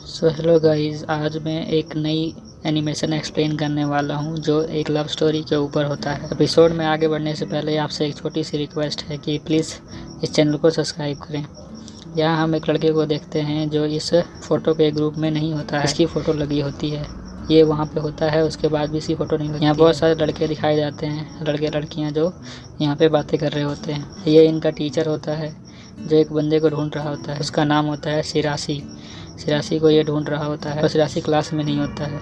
So hello guys, आज मैं एक नई एनिमेशन एक्सप्लेन करने वाला हूं जो एक लव स्टोरी के ऊपर होता है। एपिसोड में आगे बढ़ने से पहले आपसे एक छोटी सी रिक्वेस्ट है कि प्लीज़ इस चैनल को सब्सक्राइब करें। यहाँ हम एक लड़के को देखते हैं जो इस फोटो के ग्रुप में नहीं होता है, इसकी फ़ोटो लगी होती है। ये वहाँ पे होता है, उसके बाद भी इसकी फ़ोटो नहीं लगती। यहाँ बहुत सारे लड़के दिखाए जाते हैं, लड़के लड़कियाँ जो यहाँ पे बातें कर रहे होते हैं। ये इनका टीचर होता है जो एक बंदे को ढूंढ रहा होता है। उसका नाम होता है सिरासी। सिरासी को ये ढूंढ रहा होता है और सिरासी क्लास में नहीं होता है।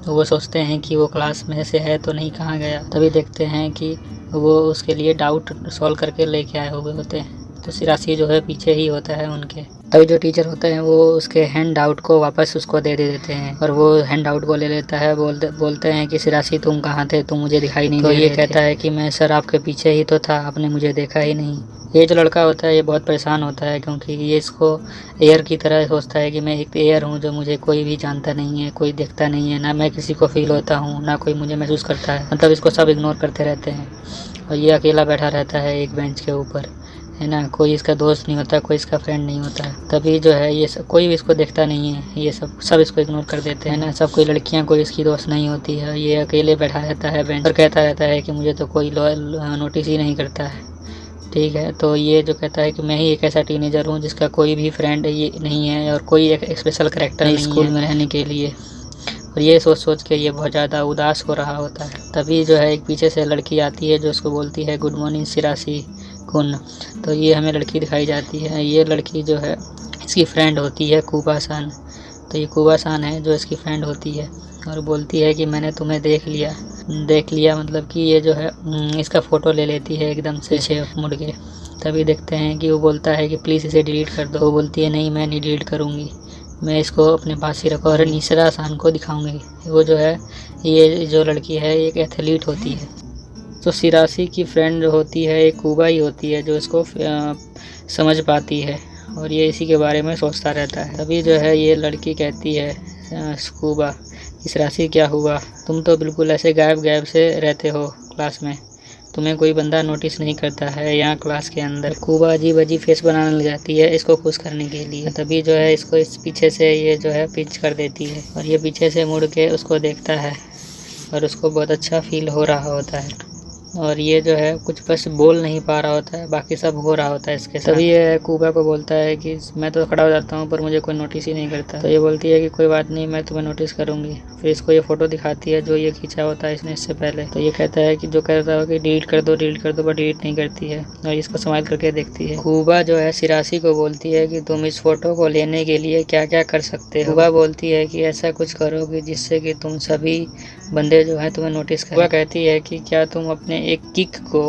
तो वो सोचते हैं कि वो क्लास में से है तो नहीं, कहाँ गया। तभी देखते हैं कि वो उसके लिए डाउट सॉल्व करके लेके आए हुए होते हैं। तो सिरासी जो है पीछे ही होता है उनके। तभी जो टीचर होते हैं वो उसके हैंड आउट को वापस उसको दे देते हैं और वो हैंड आउट को ले लेता है। बोलते हैं कि सिरासी तुम कहाँ थे, तुम मुझे दिखाई नहीं दे रहे थे। तो ये कहता है कि मैं सर आपके पीछे ही तो था, आपने मुझे देखा ही नहीं। ये जो लड़का होता है ये बहुत परेशान होता है क्योंकि ये इसको एयर की तरह सोचता है कि मैं एक एयर हूँ जो मुझे कोई भी जानता नहीं है, कोई देखता नहीं है, ना मैं किसी को फील होता हूँ, ना कोई मुझे महसूस करता है। मतलब इसको सब इग्नोर करते रहते हैं और ये अकेला बैठा रहता है एक बेंच के ऊपर, है ना। कोई इसका दोस्त नहीं होता, कोई इसका फ्रेंड नहीं होता है। तभी जो है ये सब कोई भी इसको देखता नहीं है, ये सब इसको इग्नोर कर देते हैं ना। सब कोई लड़कियां कोई इसकी दोस्त नहीं होती है। ये अकेले बैठा रहता है बेंच पर, कहता रहता है कि मुझे तो कोई नोटिस ही नहीं करता है। ठीक है, तो ये जो कहता है कि मैं ही एक ऐसा टीनेजर हूँ जिसका कोई भी फ्रेंड ये नहीं है और कोई एक स्पेशल कैरेक्टर नहीं स्कूल में रहने के लिए। और ये सोच के ये बहुत ज़्यादा उदास हो रहा होता है। तभी जो है एक पीछे से लड़की आती है जो उसको बोलती है गुड मॉर्निंग सिरासी कुन। तो ये हमें लड़की दिखाई जाती है। ये लड़की जो है इसकी फ्रेंड होती है कुबा-सान। तो ये कुबा-सान है जो इसकी फ्रेंड होती है और बोलती है कि मैंने तुम्हें देख लिया मतलब कि ये जो है इसका फ़ोटो ले लेती है एकदम से पीछे मुड़ के। तभी देखते हैं कि वो बोलता है कि प्लीज़ इसे डिलीट कर दो। वो बोलती है नहीं, मैं नहीं डिलीट करूँगी, मैं इसको अपने पास ही रखूँ और निसरा-सान को दिखाऊँगी। वो जो है ये जो लड़की है एक एथलीट होती है। तो सिरासी की फ्रेंड जो होती है एक कुबा ही होती है जो इसको समझ पाती है और ये इसी के बारे में सोचता रहता है। तभी जो है ये लड़की कहती है कुबा, सिरासी क्या हुआ, तुम तो बिल्कुल ऐसे गायब से रहते हो क्लास में, तुम्हें कोई बंदा नोटिस नहीं करता है यहाँ क्लास के अंदर। कुबा अजीब फेस बनाने लग जाती है इसको खुश करने के लिए। तभी जो है इसको इस पीछे से ये जो है पिंच कर देती है और ये पीछे से मुड़ के उसको देखता है और उसको बहुत अच्छा फील हो रहा होता है और ये जो है कुछ बस बोल नहीं पा रहा होता है, बाकी सब हो रहा होता है इसके साथ। तभी ये कुबा को बोलता है कि मैं तो खड़ा हो जाता हूँ पर मुझे कोई नोटिस ही नहीं करता। तो ये बोलती है कि कोई बात नहीं, मैं तुम्हें नोटिस करूँगी। फिर इसको ये फ़ोटो दिखाती है जो ये खींचा होता है इसने इससे पहले। तो ये कहता है कि जो कहता है कि डिलीट कर दो पर डिलीट नहीं करती है और इसको संभाल करके देखती है। कुबा जो है सिरासी को बोलती है कि तुम इस फ़ोटो को लेने के लिए क्या क्या कर सकते हो। कुबा बोलती है कि ऐसा कुछ करो कि जिससे कि तुम सभी बंदे जो है तुम्हें नोटिस करें। कुबा कहती है कि क्या तुम अपने एक किक को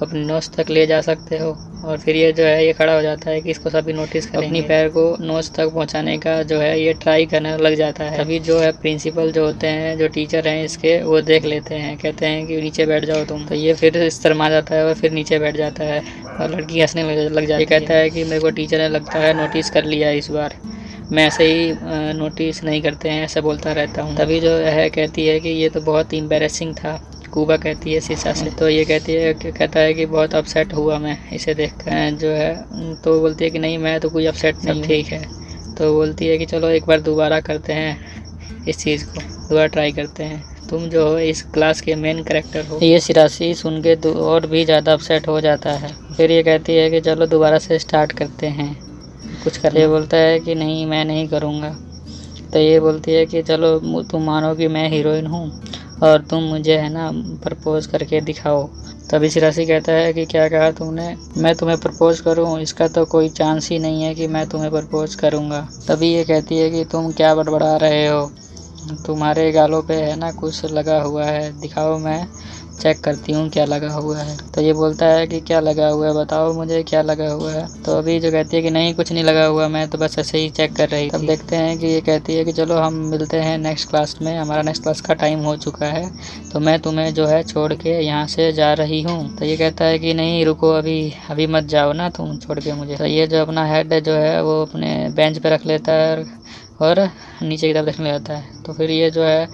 अपने नोज तक ले जा सकते हो। और फिर ये जो है ये खड़ा हो जाता है कि इसको सभी नोटिस करेंगे। अपनी पैर को नोज तक पहुंचाने का जो है ये ट्राई करने लग जाता है। तभी जो है प्रिंसिपल जो होते हैं, जो टीचर हैं इसके, वो देख लेते हैं, कहते हैं कि नीचे बैठ जाओ तुम। तो ये फिर शर्मा जाता है और फिर नीचे बैठ जाता है और लड़की हंसने लग जाती है। ये कहता है कि मेरे को टीचर ने लगता है नोटिस कर लिया इस बार, मैं ऐसे ही नोटिस नहीं करते हैं, ऐसा बोलता रहता हूँ। तभी जो है कहती है कि ये तो बहुत एम्बैरेसिंग था। कुबा कहती है शीशा से। तो ये कहता है कि बहुत अपसेट हुआ मैं इसे देखकर जो है। तो बोलती है कि नहीं, मैं तो कोई अपसेट नहीं, ठीक है। तो बोलती है कि चलो एक बार दोबारा करते हैं, इस चीज़ को दोबारा ट्राई करते हैं, तुम जो हो इस क्लास के मेन कैरेक्टर हो। ये सिरासी सुन के और भी ज़्यादा अपसेट हो जाता है। फिर ये कहती है कि चलो दोबारा से स्टार्ट करते हैं कुछ कर। ये बोलता है कि नहीं, मैं नहीं करूँगा। तो ये बोलती है कि चलो तुम मानो कि मैं हीरोइन हूँ और तुम मुझे है ना प्रपोज करके दिखाओ। तभी सिरासी कहता है कि क्या कहा तुमने, मैं तुम्हें प्रपोज करूँ, इसका तो कोई चांस ही नहीं है कि मैं तुम्हें प्रपोज करूँगा। तभी ये कहती है कि तुम क्या बड़बड़ा रहे हो, तुम्हारे गालों पे है ना कुछ लगा हुआ है, दिखाओ मैं चेक करती हूँ क्या लगा हुआ है। तो ये बोलता है कि क्या लगा हुआ है, बताओ मुझे क्या लगा हुआ है। तो अभी जो कहती है कि नहीं कुछ नहीं लगा हुआ, मैं तो बस ऐसे ही चेक कर रही थी। तब देखते हैं कि ये कहती है कि चलो हम मिलते हैं नेक्स्ट क्लास में, हमारा नेक्स्ट क्लास का टाइम हो चुका है, तो मैं तुम्हें जो है छोड़ के यहाँ से जा रही हूँ। तो ये कहता है कि नहीं रुको, अभी मत जाओ ना तुम छोड़ के मुझे। तो ये जो अपना हेड जो है वो अपने बेंच पे रख लेता है और नीचे की तरफ देखने लगता है। तो फिर ये जो है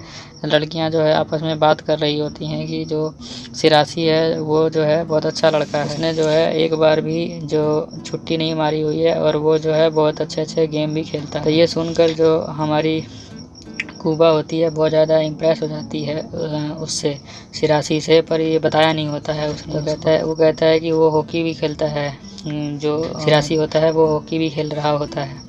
लड़कियां जो है आपस में बात कर रही होती हैं कि जो सिरासी है वो जो है बहुत अच्छा लड़का है, उसने जो है एक बार भी जो छुट्टी नहीं मारी हुई है और वो जो है बहुत अच्छे गेम भी खेलता है। तो ये सुनकर जो हमारी कूबा होती है बहुत ज़्यादा इम्प्रेस हो जाती है उससे, सिरासी से, पर ये बताया नहीं होता है उसने। तो वो कहता है कि वो हॉकी भी खेलता है, जो सिरासी होता है वो हॉकी भी खेल रहा होता है।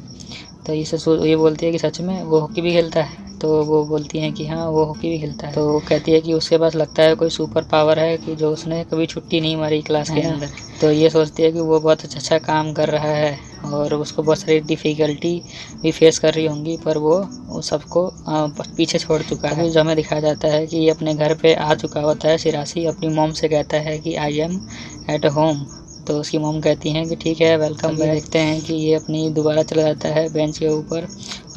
तो ये बोलती है कि सच में वो हॉकी भी खेलता है? तो वो बोलती हैं कि हाँ वो हॉकी भी खेलता है। तो वो कहती है कि उसके पास लगता है कोई सुपर पावर है कि जो उसने कभी छुट्टी नहीं मारी क्लास के अंदर। तो ये सोचती है कि वो बहुत अच्छा काम कर रहा है और उसको बहुत सारी डिफ़िकल्टी भी फेस कर रही होंगी, पर वो सबको पीछे छोड़ चुका है। जो हमें दिखाया जाता है कि ये अपने घर पे आ चुका होता है सिरासी, अपनी मॉम से कहता है कि आई एम एट होम। तो उसकी मॉम कहती हैं कि ठीक है वेलकम बैक। देखते हैं कि ये अपनी दोबारा चला जाता है बेंच के ऊपर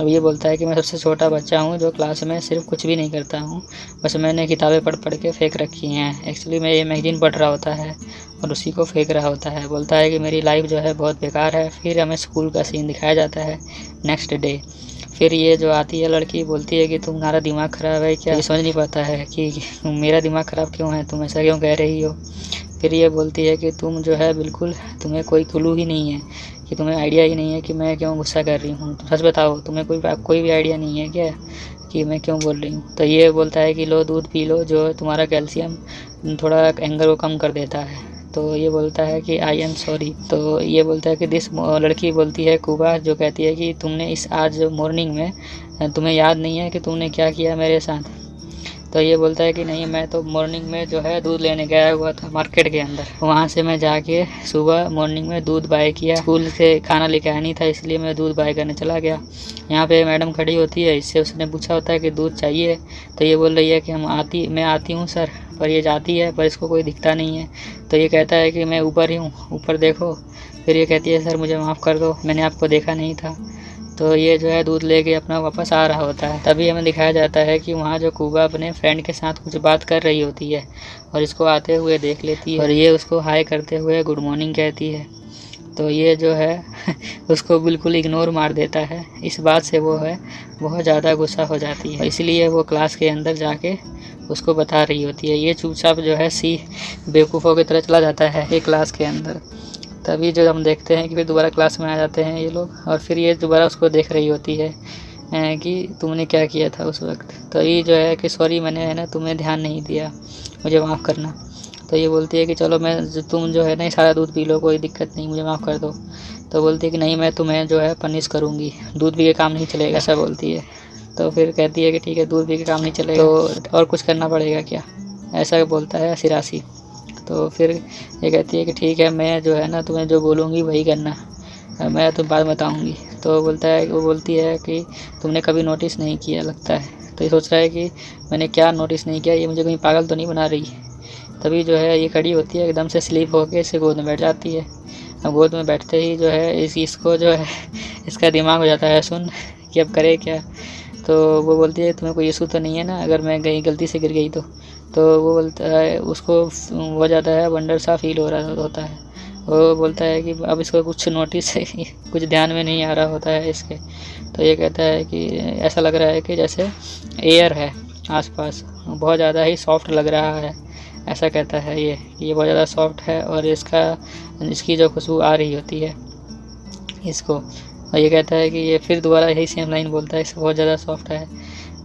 और ये बोलता है कि मैं सबसे छोटा बच्चा हूँ जो क्लास में सिर्फ कुछ भी नहीं करता हूँ, बस मैंने किताबें पढ़ के फेंक रखी हैं। एक्चुअली मैं ये मैगज़ीन पढ़ रहा होता है और उसी को फेंक रहा होता है। बोलता है कि मेरी लाइफ जो है बहुत बेकार है। फिर हमें स्कूल का सीन दिखाया जाता है नेक्स्ट डे। फिर ये जो आती है लड़की बोलती है कि तुम्हारा दिमाग ख़राब है क्या? ये समझ नहीं पाता है कि मेरा दिमाग ख़राब क्यों है, तुम ऐसा क्यों कह रही हो। फिर ये बोलती है कि तुम जो है बिल्कुल, तुम्हें कोई क्लू ही नहीं है, कि तुम्हें आइडिया ही नहीं है कि मैं क्यों गुस्सा कर रही हूँ। तो सच बताओ, तुम्हें कोई भी आइडिया नहीं है क्या कि मैं क्यों बोल रही हूँ। तो ये बोलता है कि लो दूध पी लो, जो तुम्हारा कैल्शियम थोड़ा एंगर को कम कर देता है। तो ये बोलता है कि आई एम सॉरी। तो ये बोलता है कि लड़की बोलती है कूबा, जो कहती है कि तुमने आज मॉर्निंग में तुम्हें याद नहीं है कि तुमने क्या किया मेरे साथ। तो ये बोलता है कि नहीं, मैं तो मॉर्निंग में जो है दूध लेने गया हुआ था मार्केट के अंदर, वहाँ से मैं जाके सुबह मॉर्निंग में दूध बाय किया। स्कूल से खाना लेके आया नहीं था इसलिए मैं दूध बाय करने चला गया। यहाँ पे मैडम खड़ी होती है, इससे उसने पूछा होता है कि दूध चाहिए। तो ये बोल रही है कि मैं आती हूँ सर, पर ये जाती है पर इसको कोई दिखता नहीं है। तो ये कहता है कि मैं ऊपर ही हूँ, ऊपर देखो। फिर ये कहती है सर मुझे माफ़ कर दो, मैंने आपको देखा नहीं था। तो ये जो है दूध लेके अपना वापस आ रहा होता है। तभी हमें दिखाया जाता है कि वहाँ जो कूबा अपने फ्रेंड के साथ कुछ बात कर रही होती है और इसको आते हुए देख लेती है और ये उसको हाय करते हुए गुड मॉर्निंग कहती है। तो ये जो है उसको बिल्कुल इग्नोर मार देता है। इस बात से वो है बहुत ज़्यादा गुस्सा हो जाती है, इसलिए वो क्लास के अंदर जाके उसको बता रही होती है। ये चुपचाप जो है बेवकूफ़ों की तरह चला जाता है ये क्लास के अंदर। तभी जो हम देखते हैं कि फिर दोबारा क्लास में आ जाते हैं ये लोग और फिर ये दोबारा उसको देख रही होती है कि तुमने क्या किया था उस वक्त। तो ये जो है कि सॉरी, मैंने है ना तुम्हें ध्यान नहीं दिया, मुझे माफ़ करना। तो ये बोलती है कि चलो तुम जो है ना सारा दूध पी लो, कोई दिक्कत नहीं, मुझे माफ़ कर दो। तो बोलती है कि नहीं, मैं तुम्हें जो है पनिश करूँगी, दूध पी के काम नहीं चलेगा, ऐसा बोलती है। तो फिर कहती है कि ठीक है, दूध पी के काम नहीं चलेगा तो और कुछ करना पड़ेगा क्या, ऐसा बोलता है सिरासी। तो फिर ये कहती है कि ठीक है, मैं जो है ना तुम्हें जो बोलूँगी वही करना, मैं तुम्हें बाद बताऊँगी। तो वो बोलती है कि तुमने कभी नोटिस नहीं किया लगता है। तो ये सोच रहा है कि मैंने क्या नोटिस नहीं किया, ये मुझे कहीं पागल तो नहीं बना रही। तभी जो है ये खड़ी होती है, एकदम से स्लीप होके इससे गोद में बैठ जाती है। अब गोद में बैठते ही जो है इसको जो है इसका दिमाग हो जाता है सुन कि अब करे क्या। तो वो बोलती है तुम्हें कोई इशू तो नहीं है ना अगर मैं कहीं गलती से गिर गई तो वो बोलता है, उसको बहुत ज़्यादा है वंडर सा फील हो रहा होता है। वो बोलता है कि अब इसको कुछ नोटिस कुछ ध्यान में नहीं आ रहा होता है इसके। तो ये कहता है कि ऐसा लग रहा है कि जैसे एयर है आसपास, बहुत ज़्यादा ही सॉफ्ट लग रहा है, ऐसा कहता है ये बहुत ज़्यादा सॉफ्ट है और इसकी जो खुशबू आ रही होती है इसको। और ये कहता है कि ये फिर दोबारा यही सेम लाइन बोलता है, इससे बहुत ज़्यादा सॉफ्ट है।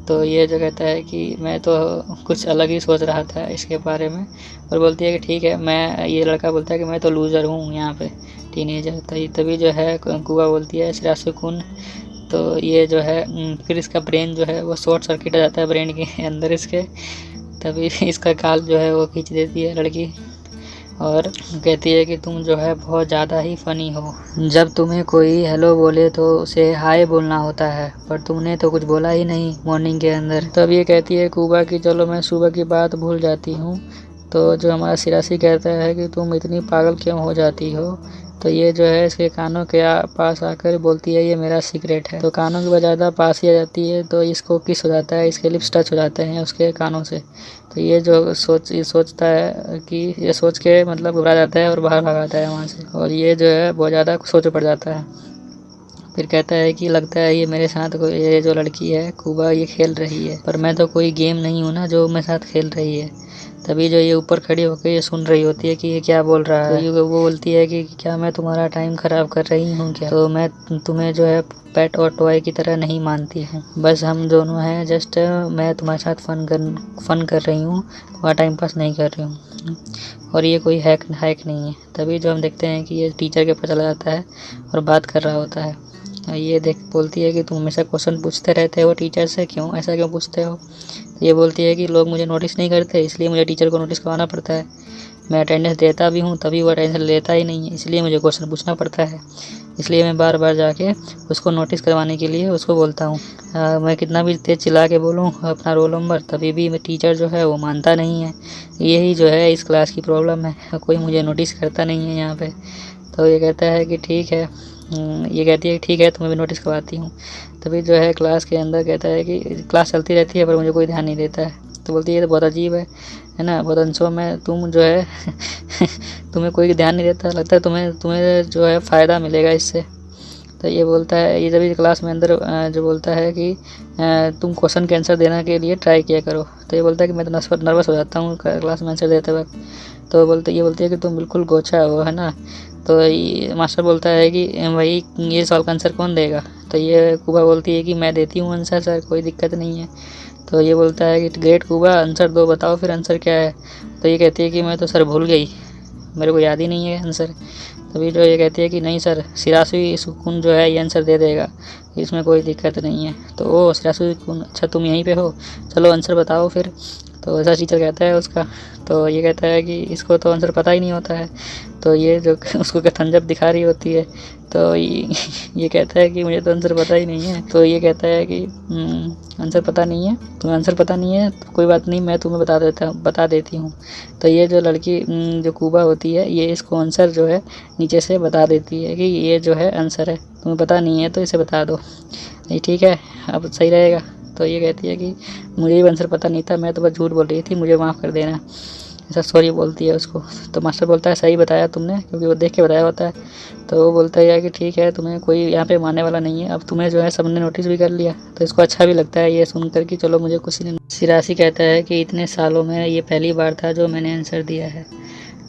तो ये जो कहता है कि मैं तो कुछ अलग ही सोच रहा था इसके बारे में। और बोलती है कि ठीक है, ये लड़का बोलता है कि मैं तो लूज़र हूँ यहाँ पे, टीनेजर। तो तभी जो है कूबा बोलती है सिरासुकुन। तो ये जो है फिर इसका ब्रेन जो है वो शॉर्ट सर्किट आ जाता है ब्रेन के अंदर इसके। तभी इसका गाल जो है वो खींच देती है लड़की और कहती है कि तुम जो है बहुत ज़्यादा ही फ़नी हो। जब तुम्हें कोई हेलो बोले तो उसे हाय बोलना होता है, पर तुमने तो कुछ बोला ही नहीं मॉर्निंग के अंदर। तब ये कहती है कूबा कि चलो मैं सुबह की बात भूल जाती हूँ। तो जो हमारा सिरासी कहता है कि तुम इतनी पागल क्यों हो जाती हो। तो ये जो है इसके कानों के पास आकर बोलती है ये मेरा सीक्रेट है। तो कानों के बहुत ज़्यादा पास ही आ जाती है तो इसको किस हो जाता है, इसके लिप्स टच हो जाते हैं उसके कानों से। तो ये जो सोचता है कि ये सोच के मतलब घबरा जाता है और बाहर भाग आता है वहाँ से। और ये जो है बहुत ज़्यादा सोच पड़ जाता है। फिर कहता है कि लगता है ये मेरे साथ कोई, ये जो लड़की है कूबा, ये खेल रही है, पर मैं तो कोई गेम नहीं हूँ ना जो मेरे साथ खेल रही है। तभी जो ये ऊपर खड़ी होकर ये सुन रही होती है कि ये क्या बोल रहा है। तो वो बोलती है कि क्या मैं तुम्हारा टाइम ख़राब कर रही हूँ क्या? तो मैं तुम्हें जो है पेट और टॉय की तरह नहीं मानती हूँ, बस हम दोनों हैं, जस्ट मैं तुम्हारे साथ फ़न कर रही हूँ, तुम्हारा टाइम पास नहीं कर रही हूँ, और ये कोई हैक नहीं है। तभी जो हम देखते हैं कि ये टीचर के पास चला जाता है और बात कर रहा होता है। ये बोलती है कि तुम हमेशा क्वेश्चन पूछते रहते हो टीचर से, क्यों ऐसा क्यों पूछते हो? ये बोलती है कि लोग मुझे नोटिस नहीं करते, इसलिए मुझे टीचर को नोटिस करवाना पड़ता है। मैं अटेंडेंस देता भी हूँ तभी वो अटेंडेंस लेता ही नहीं है, इसलिए मुझे क्वेश्चन पूछना पड़ता है। इसलिए मैं बार बार जाके उसको नोटिस करवाने के लिए उसको बोलता हूँ। मैं कितना भी तेज़ चिल्ला के बोलूँ अपना रोल नंबर, तभी भी टीचर जो है वो मानता नहीं है। यही जो है इस क्लास की प्रॉब्लम है, कोई मुझे नोटिस करता नहीं है यहाँ पे। तो ये कहता है कि ठीक है, ये कहती है कि ठीक है, तुम्हें भी नोटिस करवाती हूँ। तभी जो है क्लास के अंदर कहता है कि क्लास चलती रहती है पर मुझे कोई ध्यान नहीं देता है। तो बोलती है ये तो बहुत अजीब है ना, बहुत अंशों में तुम जो है तुम्हें कोई ध्यान नहीं देता, लगता है तुम्हें जो है फ़ायदा मिलेगा इससे। तो ये बोलता है, ये जब इस क्लास में अंदर जो बोलता है कि तुम क्वेश्चन के आंसर देने के लिए ट्राई किया करो। तो ये बोलता है कि मैं तो नर्वस हो जाता हूँ क्लास में आंसर देते वक्त। तो ये बोलती है कि तुम बिल्कुल गोचा हो, है ना। तो ये मास्टर बोलता है कि भाई ये सवाल का आंसर कौन देगा? तो ये कूबा बोलती है कि मैं देती हूँ आंसर सर, कोई दिक्कत नहीं है। तो ये बोलता है कि ग्रेट कूबा, आंसर दो, बताओ फिर आंसर क्या है? तो ये कहती है कि मैं तो सर भूल गई, मेरे को याद ही नहीं है आंसर। तभी जो ये कहती है कि नहीं सर, सिरासी सुकून जो है ये आंसर दे देगा, इसमें कोई दिक्कत नहीं है। तो ओ सिरासी सुकून, अच्छा तुम यहीं पे हो, चलो आंसर बताओ फिर। तो ऐसा टीचर कहता है उसका। तो ये कहता है कि इसको तो आंसर पता ही नहीं होता है। तो ये जो उसको थम्स अप दिखा रही होती है। तो ये कहता है कि मुझे तो आंसर पता ही नहीं है। तो ये कहता है कि आंसर पता नहीं है, तुम्हें आंसर पता नहीं है तो कोई बात नहीं, मैं तुम्हें बता देती हूँ। तो ये जो लड़की जो कूबा होती है, ये इसको आंसर जो है नीचे से बता देती है कि ये जो है आंसर है, तुम्हें पता नहीं है तो इसे बता दो। ये ठीक है, अब सही रहेगा। तो ये कहती है कि मुझे भी आंसर पता नहीं था, मैं तो बस झूठ बोल रही थी, मुझे माफ़ कर देना, ऐसा सॉरी बोलती है उसको। तो मास्टर बोलता है सही बताया तुमने, क्योंकि वो देख के बताया होता है। तो वो बोलता है कि ठीक है, तुम्हें कोई यहाँ पे मानने वाला नहीं है, अब तुम्हें जो है सबने नोटिस भी कर लिया। तो इसको अच्छा भी लगता है ये सुनकर कि चलो मुझे किसी ने। सिरासी कहता है कि इतने सालों में ये पहली बार था जो मैंने आंसर दिया है।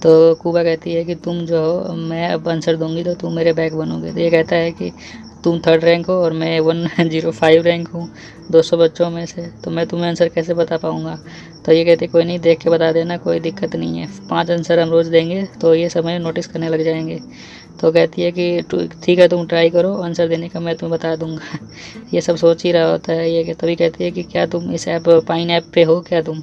तो कूबा कहती है कि तुम जो हो, मैं अब आंसर दूंगी तो तुम मेरे बैक बनोगे। तो ये कहता है कि तुम 3rd रैंक हो और मैं 105 रैंक हूँ 200 बच्चों में से, तो मैं तुम्हें आंसर कैसे बता पाऊँगा? तो ये कहते कोई नहीं, देख के बता देना, कोई दिक्कत नहीं है, 5 आंसर हम रोज़ देंगे तो ये समय नोटिस करने लग जाएंगे। तो कहती है कि ठीक है, तुम ट्राई करो आंसर देने का, मैं तुम्हें बता दूँगा। ये सब सोच ही रहा होता है ये। तभी कहती है कि क्या तुम इस ऐप पाइन ऐप पे हो क्या तुम?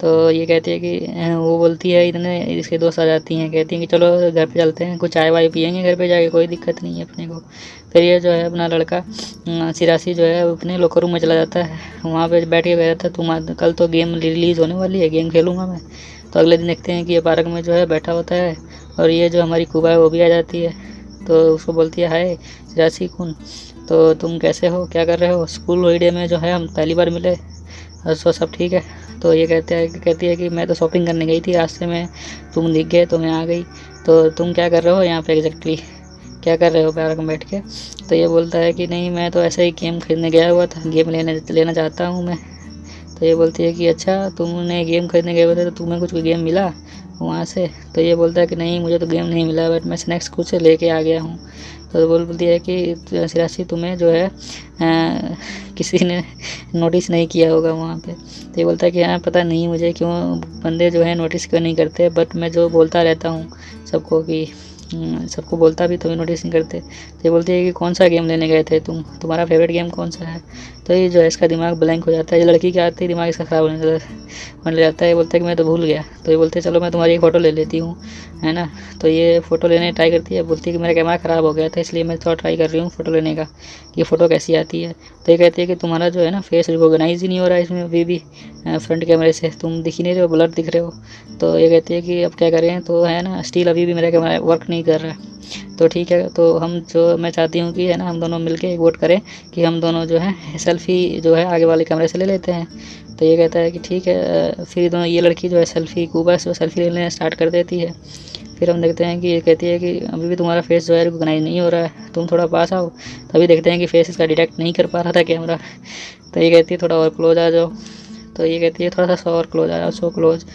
तो ये कहती है कि वो बोलती है, इतने इसके दोस्त आ जाती हैं, कहती हैं कि चलो घर पे चलते हैं, कुछ चाय वाय पियेंगे घर पे जाके, कोई दिक्कत नहीं है अपने को। फिर ये जो है अपना लड़का सिरासी जो है अपने लोकर रूम में चला जाता है, वहाँ पे बैठ के कह रहा था तुम कल तो गेम रिलीज़ होने वाली है, गेम खेलूँगा मैं। तो अगले दिन देखते हैं कि ये पार्क में जो है बैठा होता है और ये जो हमारी कूबा है वो भी आ जाती है। तो उसको बोलती है हाय सिरासी कौन, तो तुम कैसे हो, क्या कर रहे हो? स्कूल हॉलीडे में जो है हम पहली बार मिले, और सब ठीक है? तो ये कहती है कि मैं तो शॉपिंग करने गई थी, रास्ते में तुम दिख गए तो मैं आ गई। तो तुम क्या कर रहे हो यहाँ पे एग्जैक्टली, क्या कर रहे हो पार्क में बैठ के? तो ये बोलता है कि नहीं, मैं तो ऐसे ही गेम खरीदने गया हुआ था, गेम लेना चाहता हूँ मैं। तो ये बोलती है कि अच्छा, तुमने गेम खरीदने गए हुए थे तो तुम्हें कुछ गेम मिला वहाँ से? तो ये बोलता है कि नहीं, मुझे तो गेम नहीं मिला, बट मैं स्नैक्स कुछ लेके आ गया हूँ। तो बोलती है कि सिरासी तुम्हें जो है किसी ने नोटिस नहीं किया होगा वहाँ पे। तो ये बोलता है कि हाँ, पता नहीं मुझे क्यों बंदे जो है नोटिस क्यों नहीं करते, बट मैं जो बोलता रहता हूँ सबको कि सबको बोलता भी तो नोटिस नहीं करते। तो ये बोलती है कि कौन सा गेम लेने गए थे तुम्हारा फेवरेट गेम कौन सा है? तो ये जो है इसका दिमाग ब्लैंक हो जाता है, ये लड़की के आते ही दिमाग इसका ख़राब होने लग जाता है। ये बोलता है कि मैं तो भूल गया। तो ये बोलते हैं चलो मैं तुम्हारी एक फ़ोटो ले लेती हूँ, है ना। तो ये फ़ोटो लेने ट्राई करती है, बोलती है कि मेरा कैमरा ख़राब हो गया था इसलिए मैं थोड़ा ट्राई कर रही हूँ फ़ोटो लेने का, ये फ़ोटो कैसी आती है। तो ये कहती है कि तुम्हारा जो है ना फेस रिकॉग्नाइज़ ही नहीं हो रहा है इसमें अभी भी, फ्रंट कैमरे से तुम दिख ही नहीं रहे हो, ब्लर दिख रहे हो। तो ये कहती है कि अब क्या करें, तो है ना स्टिल अभी भी मेरा कैमरा वर्क नहीं कर रहा है। तो ठीक है, तो मैं चाहती हूँ कि है ना हम दोनों मिलके एक वोट करें कि हम दोनों जो है सेल्फ़ी जो है आगे वाले कमरे से ले लेते हैं। तो ये कहता है कि ठीक है। फिर दोनों ये लड़की जो है सेल्फ़ी कूबा से सेल्फ़ी लेना स्टार्ट कर देती है। फिर हम देखते हैं कि ये कहती है कि अभी भी तुम्हारा फेस जो है रिकॉग्नाइज़ नहीं हो रहा है, तुम थोड़ा पास आओ। तभी देखते हैं कि फेस इसका डिटेक्ट नहीं कर पा रहा था कैमरा। तो ये कहती है थोड़ा और क्लोज आ जाओ। तो ये कहती है थोड़ा सा और क्लोज आ जाओ, सो क्लोज।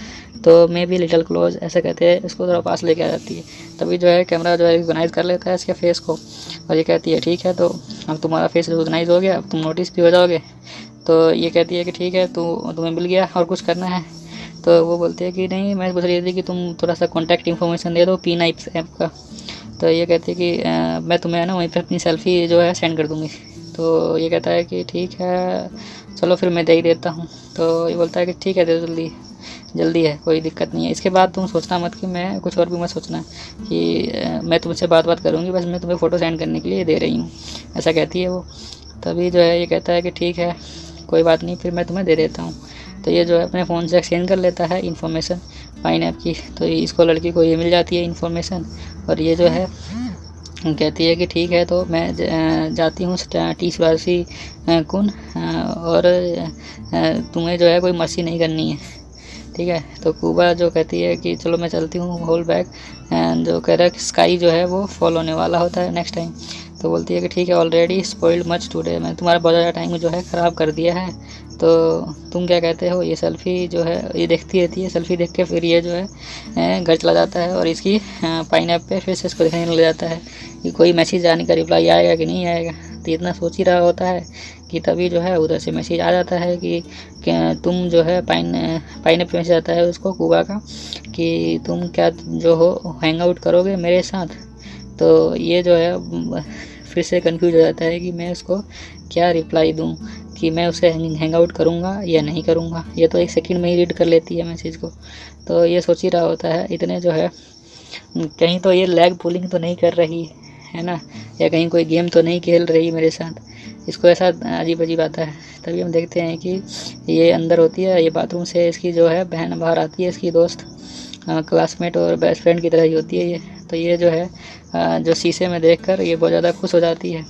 तो मे बी लिटल क्लोज ऐसा कहते हैं, इसको थोड़ा पास लेके आ जाती है। तभी जो है कैमरा जो है रिकॉग्नाइज़ कर लेता है इसके फेस को। और ये कहती है ठीक है, तो अब तुम्हारा फेस रिकॉग्नाइज़ हो गया, अब तुम नोटिस भी हो जाओगे। तो ये कहती है कि ठीक है, तुम्हें मिल गया और कुछ करना है। तो वो बोलती है कि नहीं, मैं पूछ रही थी कि तुम थोड़ा सा कॉन्टैक्ट इन्फॉर्मेशन दे दो P9 ऐप का। तो ये कहती है कि मैं तुम्हें है ना वहीं पर अपनी सेल्फ़ी जो है सेंड कर दूँगी। तो ये कहता है कि ठीक है, चलो फिर मैं दे ही देता हूँ। तो ये बोलता है कि ठीक है, दे दो जल्दी, जल्दी है, कोई दिक्कत नहीं है। इसके बाद तुम सोचना मत कि मैं कुछ और भी मत सोचना कि मैं तुमसे बात करूँगी, बस मैं तुम्हें फ़ोटो सेंड करने के लिए दे रही हूँ, ऐसा कहती है वो। तभी जो है ये कहता है कि ठीक है, कोई बात नहीं, फिर मैं तुम्हें दे देता हूँ। तो ये जो है अपने फ़ोन से एक्सचेंज कर लेता है इन्फॉर्मेशन पाइन ऐप की। तो इसको लड़की को ये मिल जाती है इन्फॉर्मेशन। और ये जो है कहती है कि ठीक है, तो मैं जाती हूँ टी सुरासी कुन, और तुम्हें जो है कोई मस्ती नहीं करनी है, ठीक है। तो कूबा जो कहती है कि चलो मैं चलती हूँ, होल्ड बैक। जो कह रहा है कि स्काई जो है वो फॉल होने वाला होता है नेक्स्ट टाइम। तो बोलती है कि ठीक है, ऑलरेडी स्पॉइल्ड मच टुडे, मैं तुम्हारा बहुत ज़्यादा टाइम जो है ख़राब कर दिया है। तो तुम क्या कहते हो। ये सेल्फ़ी जो है ये देखती रहती है, सेल्फ़ी देख के फिर ये जो है घर चला जाता है और इसकी पाइन ऐप पे फिर से इसको देखने लग जाता है कि कोई मैसेज आने का रिप्लाई आएगा कि नहीं आएगा। तो इतना सोच ही रहा होता है कि तभी जो है उधर से मैसेज आ जाता है कि तुम जो है पाइन ऐप पे मैसेज आता है उसको कूबा का कि तुम क्या जो हो हैंग आउट करोगे मेरे साथ। तो ये जो है फिर से कंफ्यूज हो जाता है कि मैं उसको क्या रिप्लाई दूं, कि मैं उसे हैंग आउट करूँगा या नहीं करूँगा। ये तो 1 सेकंड में ही रीड कर लेती है मैसेज को। तो ये सोच ही रहा होता है इतने जो है कहीं तो ये लैग पुलिंग तो नहीं कर रही है ना, या कहीं कोई गेम तो नहीं खेल रही मेरे साथ। इसको ऐसा अजीब अजीब आता है। तभी हम देखते हैं कि ये अंदर होती है, ये बाथरूम से इसकी जो है बहन बाहर आती है, इसकी दोस्त क्लासमेट और बेस्ट फ्रेंड की तरह ही होती है ये। तो ये जो है जो शीशे में देखकर ये बहुत ज़्यादा खुश हो जाती है।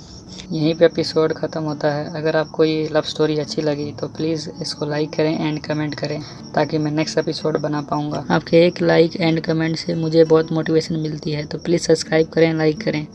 यहीं पे एपिसोड ख़त्म होता है। अगर आपको ये लव स्टोरी अच्छी लगी तो प्लीज़ इसको लाइक करें एंड कमेंट करें, ताकि मैं नेक्स्ट एपिसोड बना पाऊँगा। आपके एक लाइक एंड कमेंट से मुझे बहुत मोटिवेशन मिलती है। तो प्लीज़ सब्सक्राइब करें, लाइक करें।